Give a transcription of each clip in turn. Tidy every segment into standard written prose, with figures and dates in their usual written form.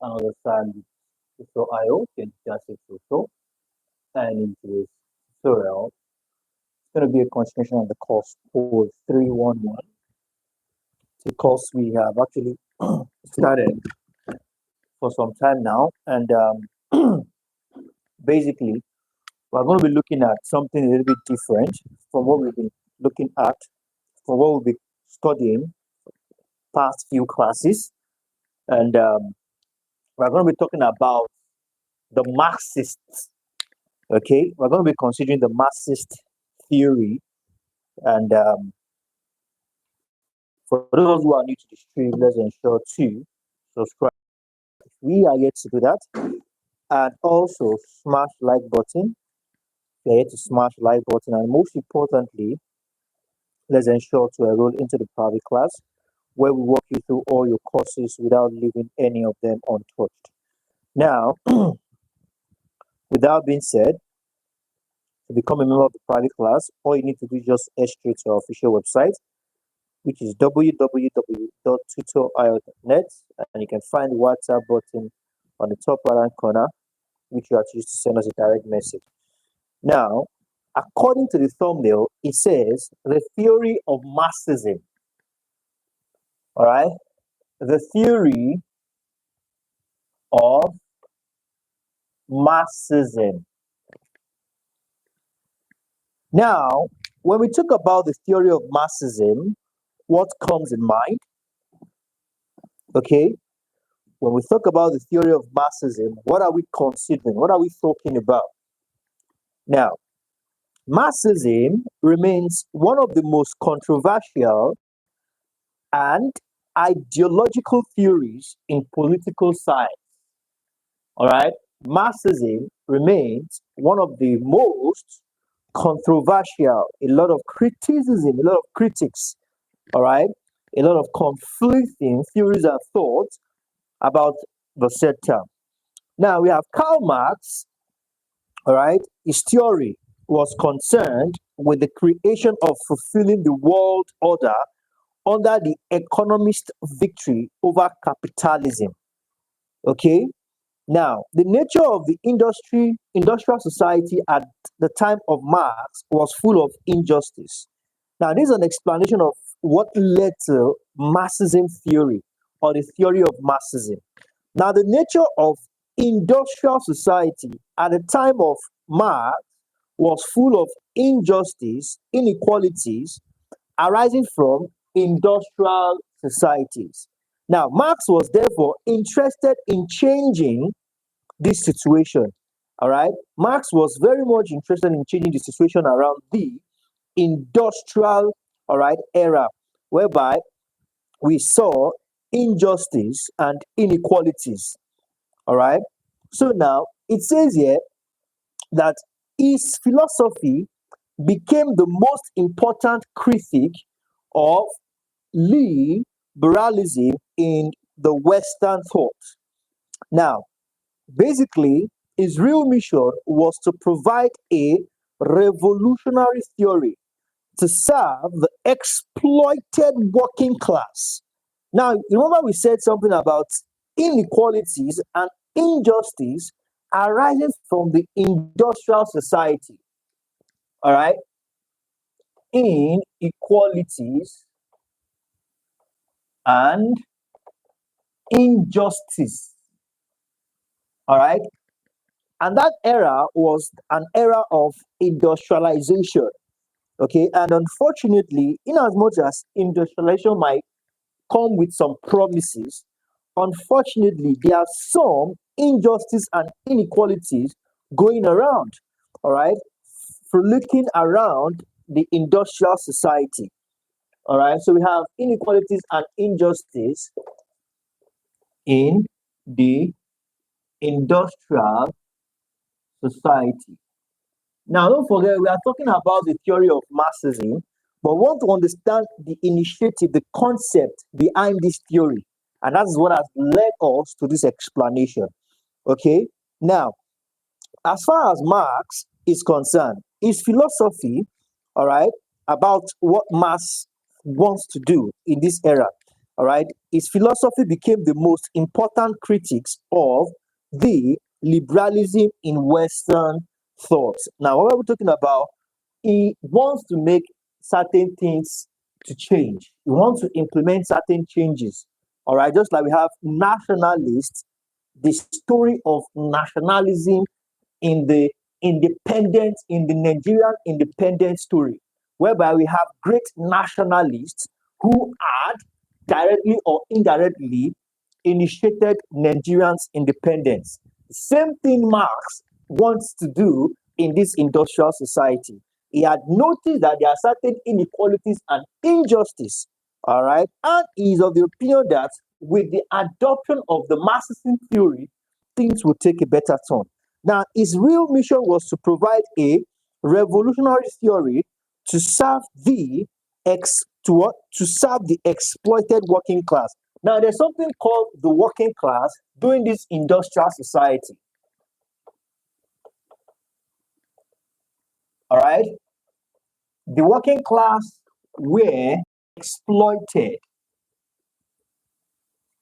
another time. So I hope you just so and in today's tutorial, it's going to be a continuation of the course code 311. The course we have actually started for some time now, and basically we're going to be looking at something a little bit different from what we've been looking at, from what we've been studying past few classes, and we're going to be talking about the Marxists. Okay, we're going to be considering the Marxist theory, and for those who are new to the stream, let's ensure to subscribe. We are yet to do that, and also smash like button. We are yet to smash like button, and most importantly, let's ensure to enroll into the private class where we walk you through all your courses without leaving any of them untouched. Now, with that being said, to become a member of the private class, all you need to do is just head straight to our official website, which is www.tutor.io.net, and you can find the WhatsApp button on the top right hand corner, which you have to use to send us a direct message. Now, according to the thumbnail, it says the theory of Marxism. All right, the theory of Marxism. Now, when we talk about the theory of Marxism, what comes in mind? Okay, when we talk about the theory of Marxism, what are we considering? What are we talking about? Now, Marxism remains one of the most controversial and ideological theories in political science. All right, Marxism remains one of the most controversial, a lot of criticism, a lot of critics, all right, a lot of conflicting theories and thoughts about the said term. Now we have Karl Marx, all right, his theory was concerned with the creation of fulfilling the world order under the economist victory over capitalism. Okay, now the nature of the industrial society at the time of Marx was full of injustice. Now this is an explanation of what led to Marxism theory or the theory of Marxism. Now the nature of industrial society at the time of Marx was full of injustice, inequalities arising from industrial societies. Now, Marx was therefore interested in changing this situation. All right, Marx was very much interested in changing the situation around the industrial, all right, era, whereby we saw injustice and inequalities. All right, so now it says here that his philosophy became the most important critique of liberalism in the Western thought. Now, basically, his real mission was to provide a revolutionary theory to serve the exploited working class. Now, remember we said something about inequalities and injustice arising from the industrial society. All right, inequalities and injustice. All right, and that era was an era of industrialization. Okay, and unfortunately, in as much as industrialization might come with some promises, unfortunately, there are some injustice and inequalities going around. All right, for looking around the industrial society. All right, so we have inequalities and injustice in the industrial society. Now, don't forget, we are talking about the theory of Marxism, but we want to understand the initiative, the concept behind this theory. And that's what has led us to this explanation. Okay, now, as far as Marx is concerned, his philosophy, all right, about what Marx wants to do in this era All right, his philosophy became the most important critics of the liberalism in Western thought. Now, what are we talking about? He wants to make certain things to change. He wants to implement certain changes. All right, just like we have nationalists, the story of nationalism in the in the Nigerian independence story, whereby we have great nationalists who had directly or indirectly initiated Nigerians' independence. The same thing Marx wants to do in this industrial society. He had noticed that there are certain inequalities and injustice, all right, and he is of the opinion that with the adoption of the Marxist theory, things will take a better turn. Now, his real mission was to provide a revolutionary theory to serve the to serve the exploited working class. Now, there's something called the working class during this industrial society. All right, the working class were exploited.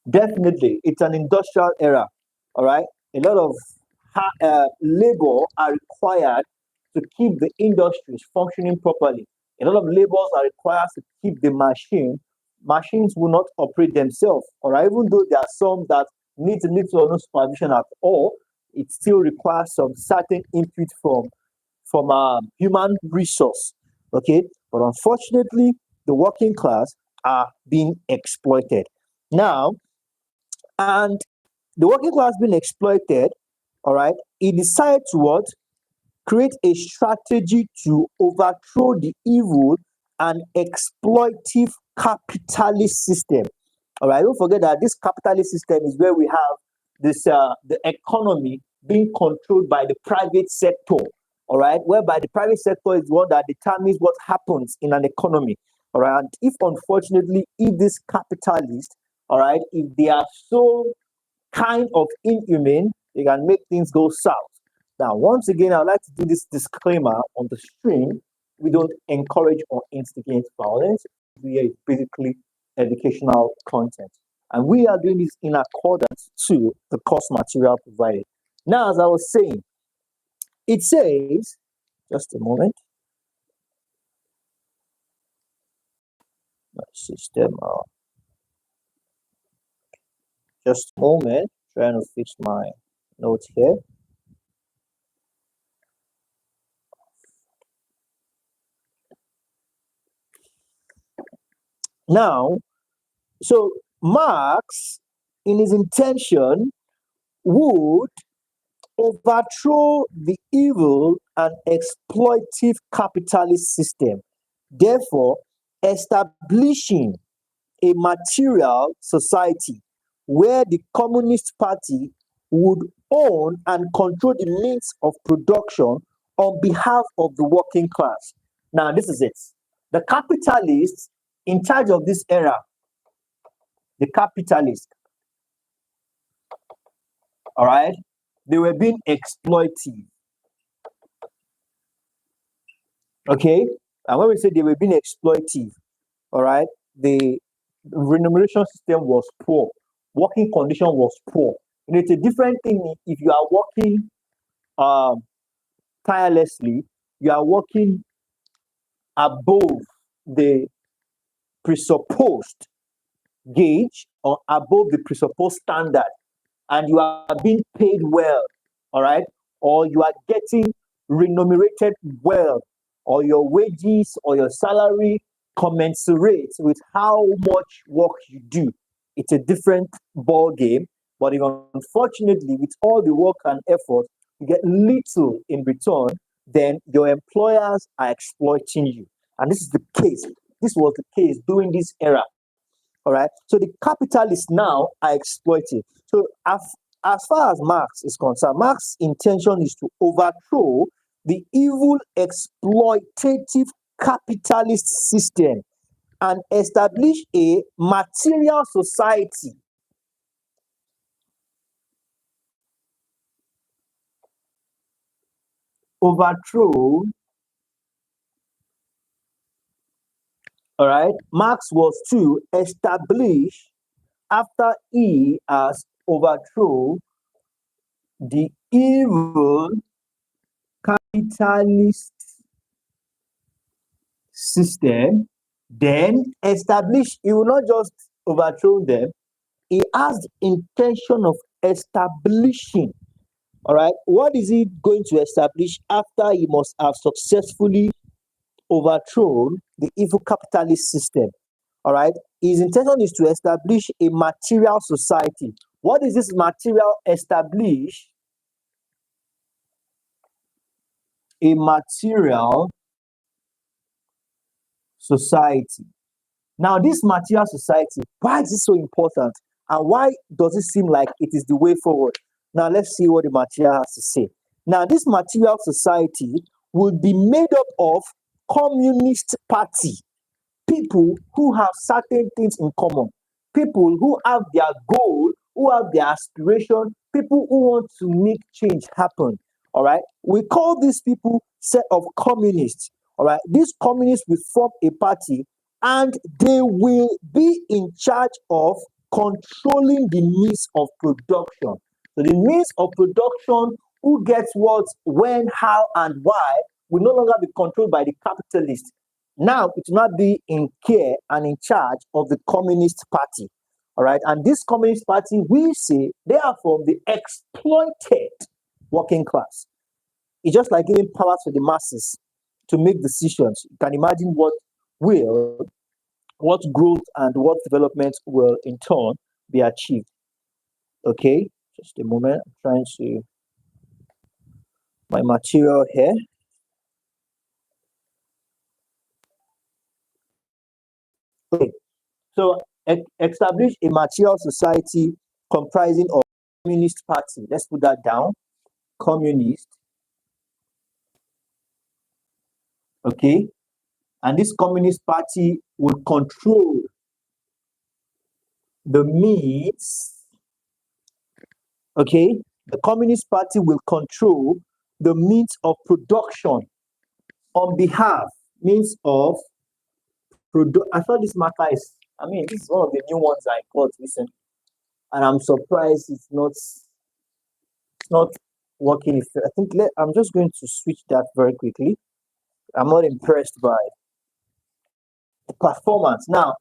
Definitely, it's an industrial era. All right, a lot of labor are required to keep the industries functioning properly. A lot of labors are required to keep the machines will not operate themselves. Or even though there are some that need little or no supervision at all, it still requires some certain input from human resource. Okay, but unfortunately, the working class are being exploited now, and the working class being exploited. All right, he decided to what? Create a strategy to overthrow the evil and exploitive capitalist system. All right, don't forget that this capitalist system is where we have this the economy being controlled by the private sector. All right, whereby the private sector is one that determines what happens in an economy. All right, and if unfortunately, if this capitalist, all right, if they are so kind of inhumane, they can make things go south. Now, once again, I'd like to do this disclaimer on the stream. We don't encourage or instigate violence. We are basically educational content. And we are doing this in accordance to the course material provided. Now, as I was saying, it says, just a moment, my system, just a moment, trying to fix my notes here. Now, so Marx, in his intention, would overthrow the evil and exploitive capitalist system, therefore establishing a material society where the Communist Party would own and control the means of production on behalf of the working class. Now, this is it. The capitalists in charge of this era, the capitalists, all right, they were being exploitive. Okay, and when we say they were being exploitive, all right, the remuneration system was poor, working condition was poor. And it's a different thing if you are working tirelessly, you are working above the presupposed gauge or above the presupposed standard, and you are being paid well, all right, or you are getting remunerated well, or your wages or your salary commensurate with how much work you do. It's a different ball game. But if unfortunately, with all the work and effort, you get little in return, then your employers are exploiting you. And this is the case. This was the case during this era. All right. So the capitalists now are exploiting. So as far as Marx is concerned, Marx's intention is to overthrow the evil exploitative capitalist system and establish a material society. Overthrow. All right. Marx was to establish after he has overthrown the evil capitalist system, then he will not just overthrow them, he has the intention of establishing. All right, what is he going to establish after he must have successfully overthrown the evil capitalist system? All right, his intention is to establish a material society. What is this material establish? A material society. Now, this material society, why is it so important? And why does it seem like it is the way forward? Now, let's see what the material has to say. Now, this material society will be made up of communist party, people who have certain things in common, people who have their goal, who have their aspiration, people who want to make change happen. All right, we call these people set of communists. All right, these communists will form a party and they will be in charge of controlling the means of production. So the means of production, who gets what, when, how, and why, will no longer be controlled by the capitalists. Now it will not be in care and in charge of the Communist Party. All right, and this Communist Party, we say they are from the exploited working class. It's just like giving power to the masses to make decisions. You can imagine what growth and what development will in turn be achieved. Okay, just a moment. I'm trying to my material here. Okay, so establish a material society comprising of communist party. Let's put that down. Communist. Okay, and this communist party will control the means. Okay, the communist party will control the means of production on behalf means of I thought this marker is, this is one of the new ones I got recently, and I'm surprised it's not working. I'm just going to switch that very quickly. I'm not impressed by the performance. Now,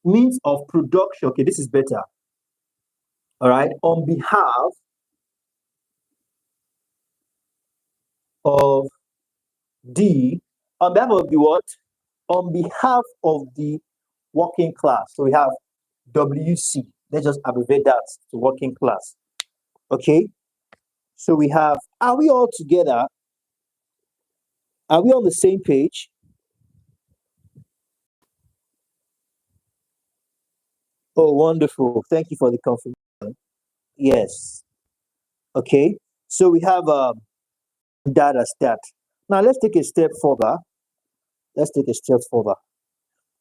means of production. Okay, this is better. All right, on behalf of the what? On behalf of the working class. So we have WC. Let's just abbreviate that to working class. Okay. So we have, are we all together? Are we on the same page? Oh, wonderful. Thank you for the confirmation. Yes. Okay. So we have that as that. Now let's take a step further.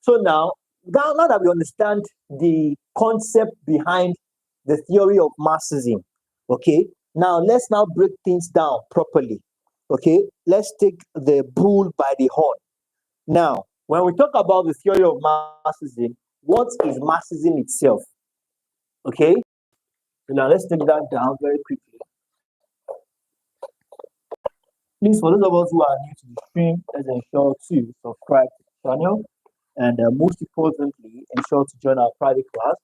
So now that we understand the concept behind the theory of Marxism, okay, now let's break things down properly. Okay, let's take the bull by the horn. Now, when we talk about the theory of Marxism, what is Marxism itself? Okay, now let's take that down very quickly. Please, for those of us who are new to the stream, let's ensure to subscribe to the channel, and most importantly, ensure to join our private class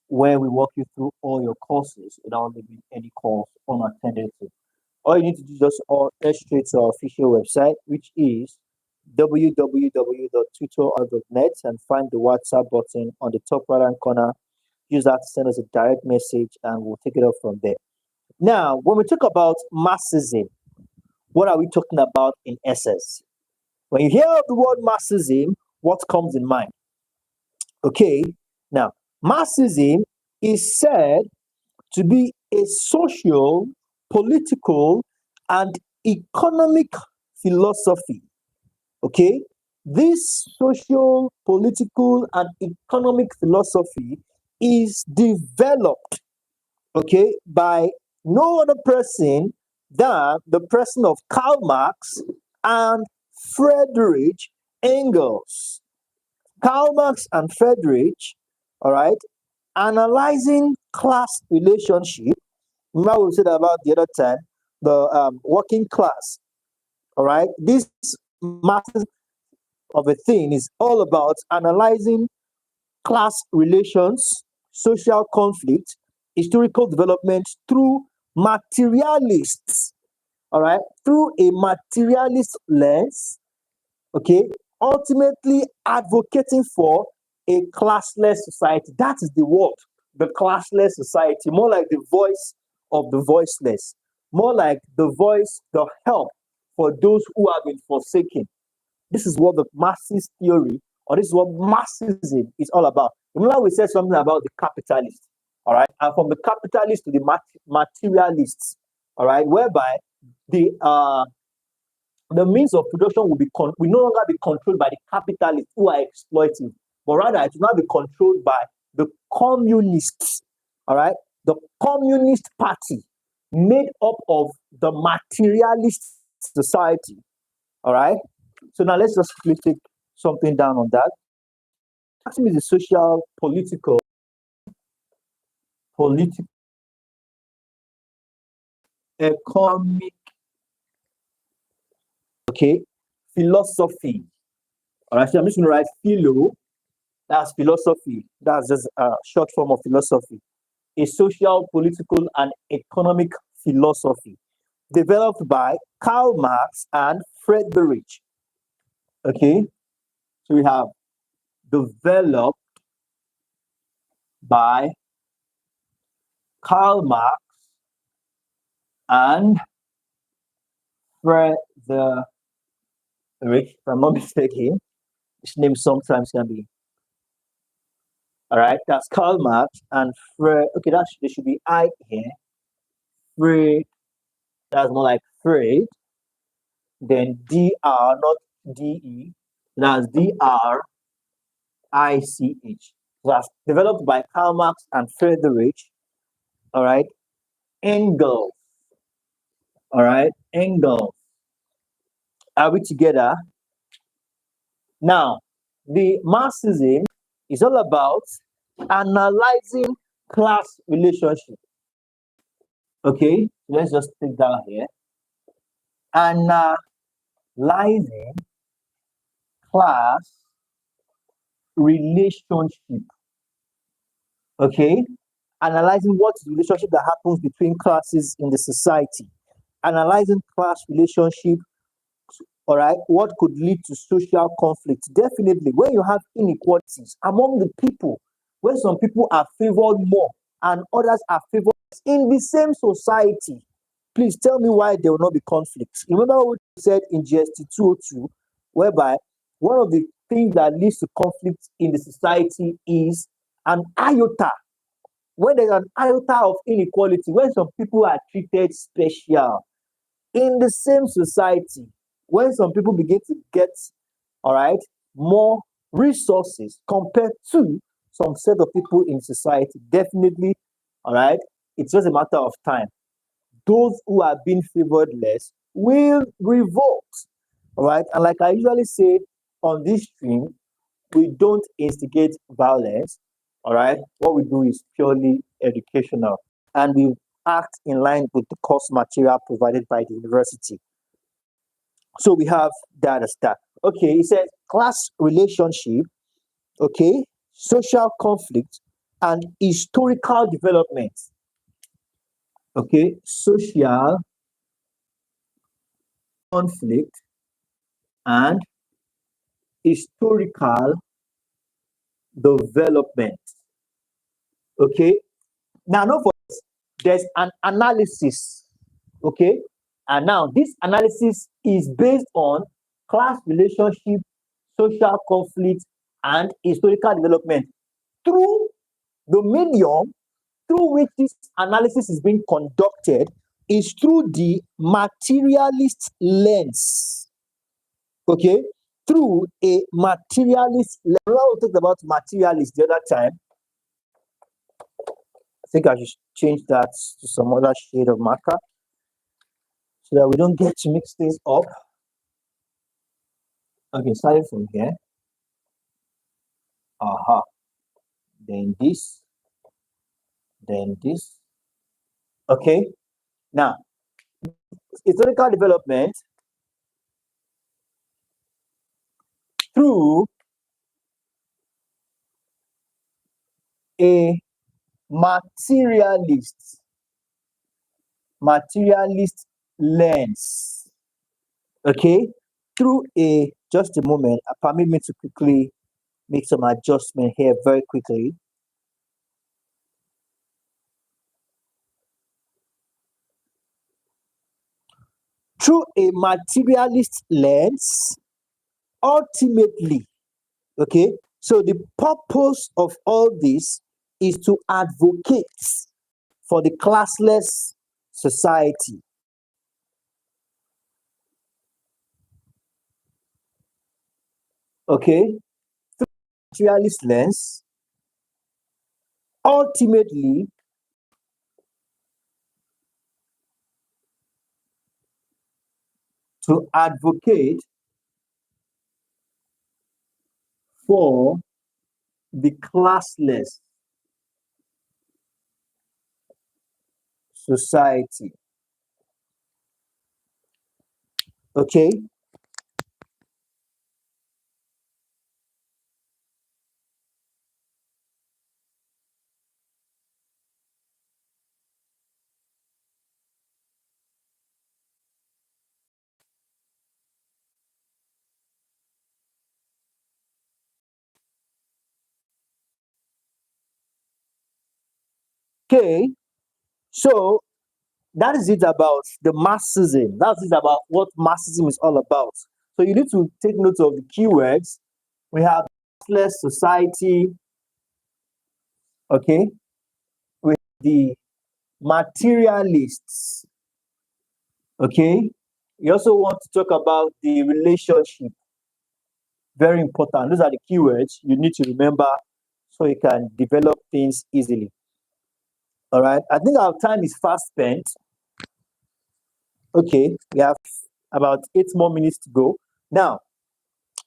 where we walk you through all your courses without leaving any course unattended to. All you need to do is just head straight to our official website, which is www.tutor.net, and find the WhatsApp button on the top right hand corner. Use that to send us a direct message and we'll take it up from there. Now, when we talk about Marxism, what are we talking about in essence? When you hear the word Marxism, what comes in mind? Okay, now Marxism is said to be a social, political, and economic philosophy. Okay, this social, political, and economic philosophy is developed, okay, by no other person than the person of Karl Marx and Friedrich Engels. Karl Marx and Friedrich, all right, analyzing class relationship. Remember we said about the other time, the working class. All right, this massive of a thing is all about analyzing class relations, social conflict, historical development through materialists. All right, through a materialist lens. Okay, ultimately advocating for a classless society. That is the word, the classless society, more like the voice of the voiceless, more like the voice, the help for those who have been forsaken. This is what the Marxist theory, or this is what Marxism is all about. Remember, we said something about the capitalists, all right, and from the capitalists to the materialists, all right, whereby the means of production will no longer be controlled by the capitalists who are exploiting, but rather it will now be controlled by the communists. All right, the Communist Party, made up of the materialist society. All right. So now let's just quickly take something down on that. Marxism is a social, political, economic, okay, philosophy. All right, so I'm just going to write philo. That's philosophy. That's just a short form of philosophy. A social, political, and economic philosophy developed by Karl Marx and Friedrich. Okay, so we have developed by Karl Marx and Friedrich. If I'm not mistaken, this name sometimes can be. All right, that's Karl Marx and Fred. Okay, there should be I here. Fred. That's more like Fred. Then Dr, not De. That's Drich. That's developed by Karl Marx and Friedrich. All right, Engels. All right, Engels. Are we together? Now, the Marxism is all about analyzing class relationship. Okay, let's just take down here. Analyzing class relationship. Okay, analyzing what is the relationship that happens between classes in the society. Analyzing class relationship. All right, what could lead to social conflict? Definitely, when you have inequalities among the people, when some people are favored more and others are favored in the same society, please tell me why there will not be conflicts. Remember what we said in GST 202, whereby one of the things that leads to conflict in the society is an iota. When there's an iota of inequality, when some people are treated special in the same society, when some people begin to get, all right, more resources compared to some set of people in society, definitely, all right, it's just a matter of time. Those who are being favored less will revolt. All right. And like I usually say on this stream, we don't instigate violence. All right. What we do is purely educational, and we act in line with the course material provided by the university. So we have that as that. Okay, it says class relationship, okay, social conflict, and historical development. Okay, social conflict and historical development. Okay, now not for this, there's an analysis. Okay, and now this analysis is based on class relationship, social conflict, and historical development through the medium through which this analysis is being conducted is through the materialist lens. Okay, through a materialist lens. We talked about materialist the other time. I think I should change that to some other shade of marker so that we don't get to mix things up. Okay, starting from here. Then this. then this. Okay, now historical development through a materialist lens. Okay, through a, just a moment, permit me to quickly make some adjustment here very quickly. Through a materialist lens, ultimately, okay, so the purpose of all this is to advocate for the classless society. Okay, materialist lens, ultimately to advocate for the classless society. Okay, okay, so that is it about the Marxism. That's it about what Marxism is all about. So you need to take note of the keywords. We have classless society, okay, with the materialists, okay. You also want to talk about the relationship. Very important. Those are the keywords you need to remember so you can develop things easily. All right. I think our time is fast spent. Okay, we have about 8 more minutes to go. Now,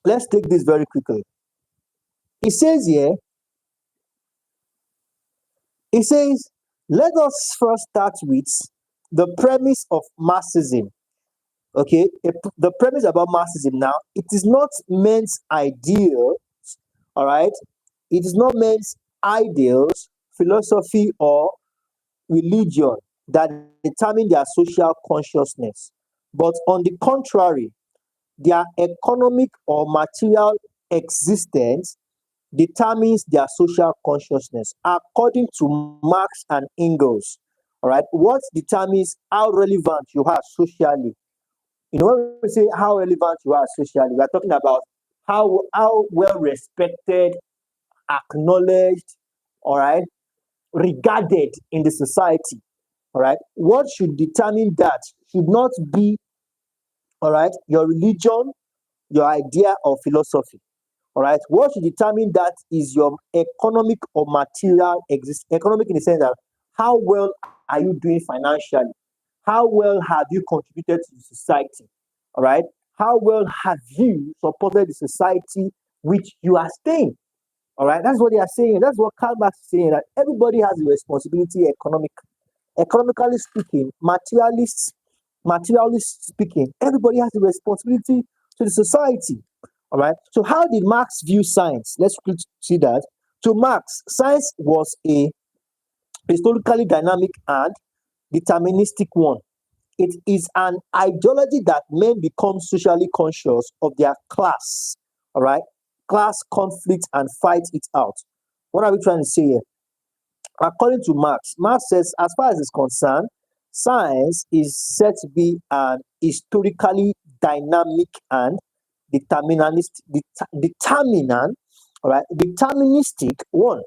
let's take this very quickly. It says here, it says, let us first start with the premise of Marxism. Okay, the premise about Marxism now, it is not men's ideal, all right? It is not men's ideals, philosophy, or religion that determine their social consciousness, but on the contrary, their economic or material existence determines their social consciousness. According to Marx and Engels, all right, what determines how relevant you are socially? You know, when we say how relevant you are socially, we are talking about how well respected, acknowledged, all right, regarded in the society. All right, what should determine that should not be, all right, your religion, your idea or philosophy. All right, what should determine that is your economic or material exist. Economic in the sense that how well are you doing financially? How well have you contributed to the society? All right, how well have you supported the society which you are staying? All right, that's what they are saying. That's what Karl Marx is saying, that everybody has a responsibility economically speaking, materialist speaking, everybody has a responsibility to the society. All right. So how did Marx view science? Let's see that. To Marx, science was a historically dynamic and deterministic one. It is an ideology that men become socially conscious of their class, all right, class conflict and fight it out. What are we trying to say here? According to Marx, Marx says, as far as it's concerned, science is said to be an historically dynamic and determinant, all right, deterministic one.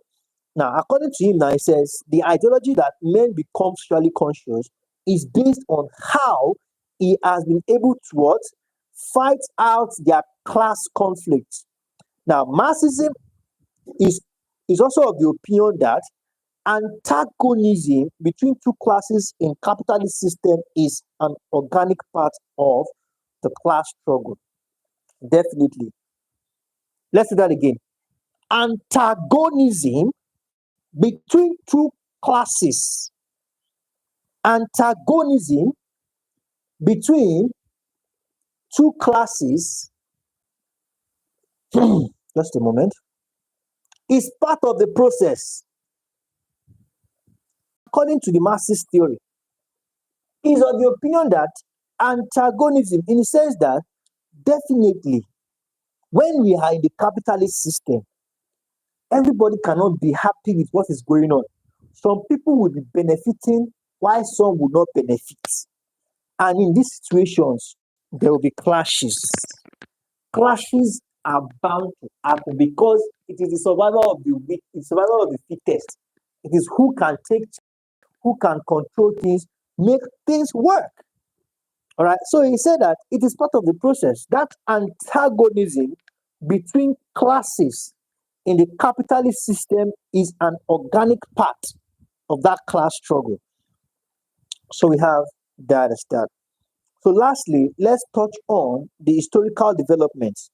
Now, according to him, now he says the ideology that men become socially conscious is based on how he has been able to what? Fight out their class conflicts. Now, Marxism is, is also of the opinion that antagonism between two classes in capitalist system is an organic part of the class struggle. Definitely. Let's do that again. Antagonism between two classes, antagonism between two classes, just a moment, is part of the process. According to the Marxist theory, is of the opinion that antagonism, in the sense that definitely when we are in the capitalist system, everybody cannot be happy with what is going on. Some people will be benefiting while some will not benefit. And in these situations, there will be clashes. Clashes are bound to happen because it is the survival of the weak, it's survival of the fittest. It is who can take, who can control things, make things work. All right. So he said that it is part of the process. That antagonism between classes in the capitalist system is an organic part of that class struggle. So we have that as that. So lastly, let's touch on the historical developments.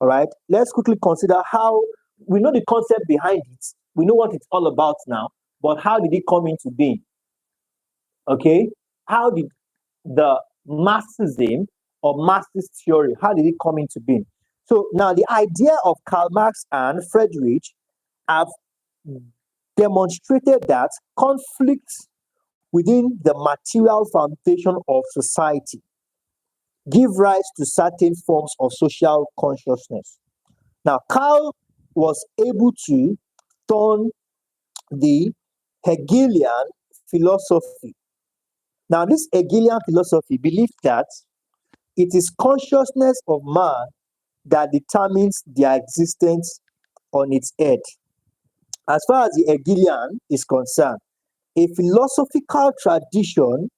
All right. Let's quickly consider how we know the concept behind it. We know what it's all about now, but how did it come into being? Okay. How did the Marxism or Marxist theory, how did it come into being? So now the idea of Karl Marx and Friedrich have demonstrated that conflicts within the material foundation of society give rise to certain forms of social consciousness. Now, Karl was able to turn the Hegelian philosophy. Now, this Hegelian philosophy believed that it is consciousness of man that determines their existence on its head. As far as the Hegelian is concerned, a philosophical tradition,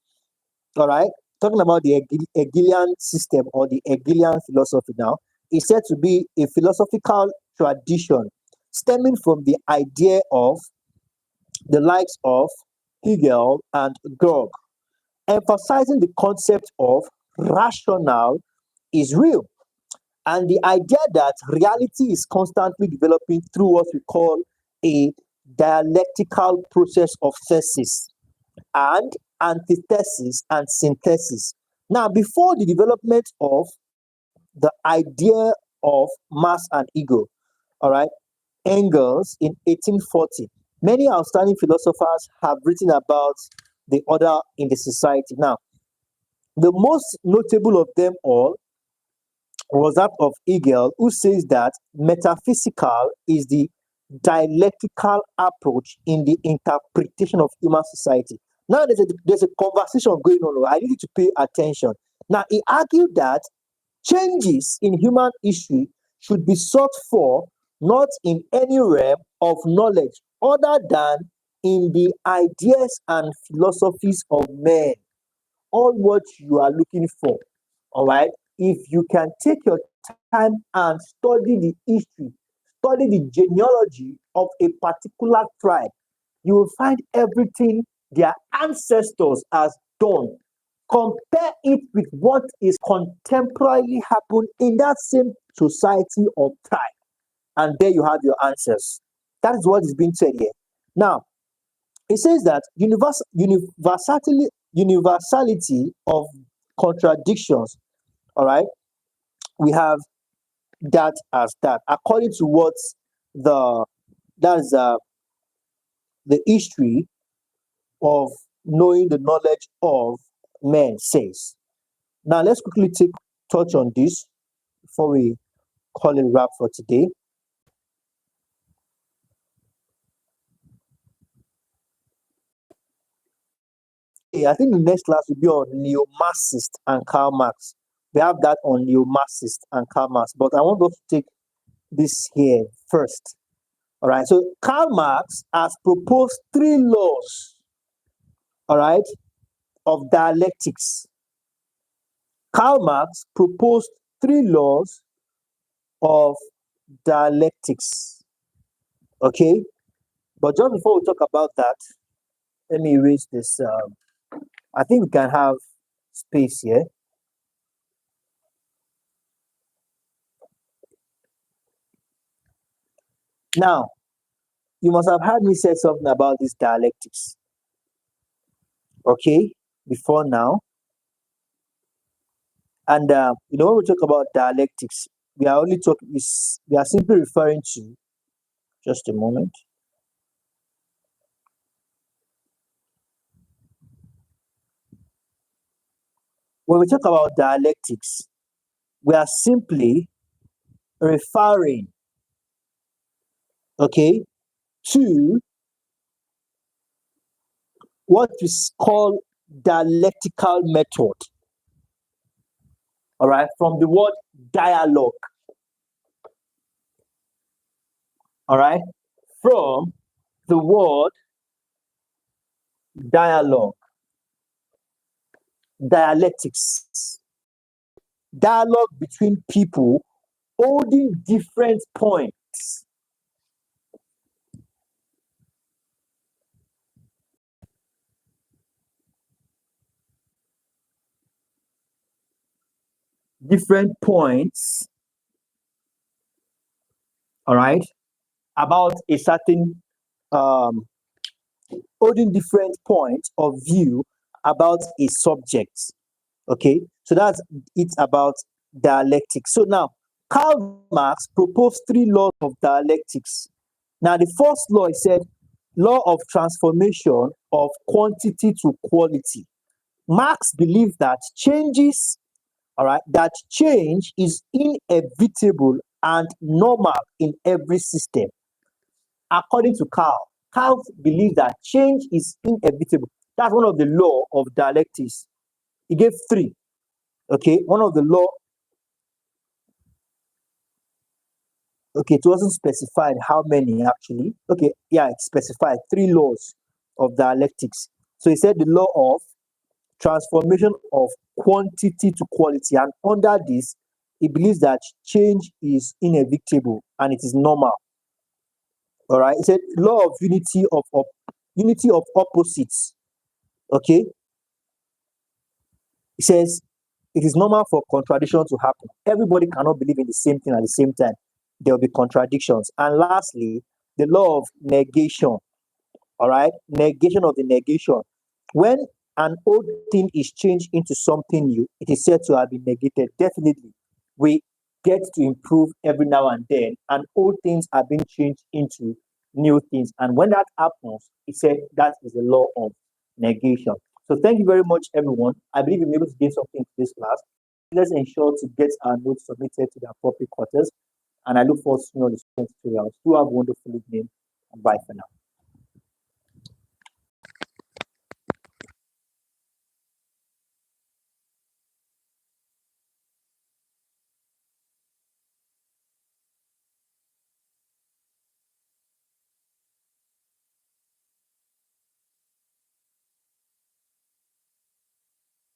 all right, talking about the Hegelian system or the Hegelian philosophy now, is said to be a philosophical tradition stemming from the idea of the likes of Hegel and Gog, emphasizing the concept of rational is real, and the idea that reality is constantly developing through what we call a dialectical process of thesis and antithesis and synthesis. Now, before the development of the idea of mass and ego, all right, Engels in 1840, many outstanding philosophers have written about the order in the society. Now, the most notable of them all was that of Hegel, who says that metaphysical is the dialectical approach in the interpretation of human society. Now there's a conversation going on. I need you to pay attention. Now he argued that changes in human history should be sought for not in any realm of knowledge other than in the ideas and philosophies of men. All what you are looking for, all right? If you can take your time and study the history, study the genealogy of a particular tribe, you will find everything their ancestors has done. Compare it with what is contemporarily happened in that same society or tribe, and there you have your answers. That is what is being said here. Now, it says that universality of contradictions, all right, we have that as that according to what the that's the history of knowing the knowledge of men says. Now let's quickly take touch on this before we call it wrap for today. Okay, I think the next class will be on neo-Marxist and Karl Marx. We have that on neo-Marxist and Karl Marx, but I want us to take this here first. All right. So Karl Marx has proposed three laws, all right, of dialectics. Karl Marx proposed three laws of dialectics. Okay. But just before we talk about that, let me erase this. I think we can have space here. Now, you must have heard me say something about this dialectics. Okay, before now. And when we talk about dialectics, we are only talking. We are simply referring to. Just a moment. When we talk about dialectics, we are simply referring, okay, to what is called dialectical method. All right, from the word dialogue. All right, from the word dialogue, dialectics, dialogue between people holding different points. Different points, all right, about a certain holding different points of view about a subject. Okay, so that's it about dialectics. So now, Karl Marx proposed 3 laws of dialectics. Now, the first law, he said, law of transformation of quantity to quality. Marx believed that changes, all right, that change is inevitable and normal in every system. According to Karl believes that change is inevitable. That's one of the law of dialectics. He gave 3. Okay, one of the law. Okay, it wasn't specified how many actually. Okay, yeah, it specified 3 laws of dialectics. So he said the law of transformation of quantity to quality, and under this, he believes that change is inevitable and it is normal. All right, he said law of unity of opposites. Okay, he says it is normal for contradiction to happen. Everybody cannot believe in the same thing at the same time. There will be contradictions. And lastly, the law of negation. All right, negation of the negation. When an old thing is changed into something new, it is said to have been negated. Definitely, we get to improve every now and then, and old things are being changed into new things. And when that happens, it said that is the law of negation. So thank you very much, everyone. I believe you'll be able to gain something to this class. Let's ensure to get our notes submitted to the appropriate quarters. And I look forward to seeing you on the next tutorials. Do have a wonderful evening, and bye for now.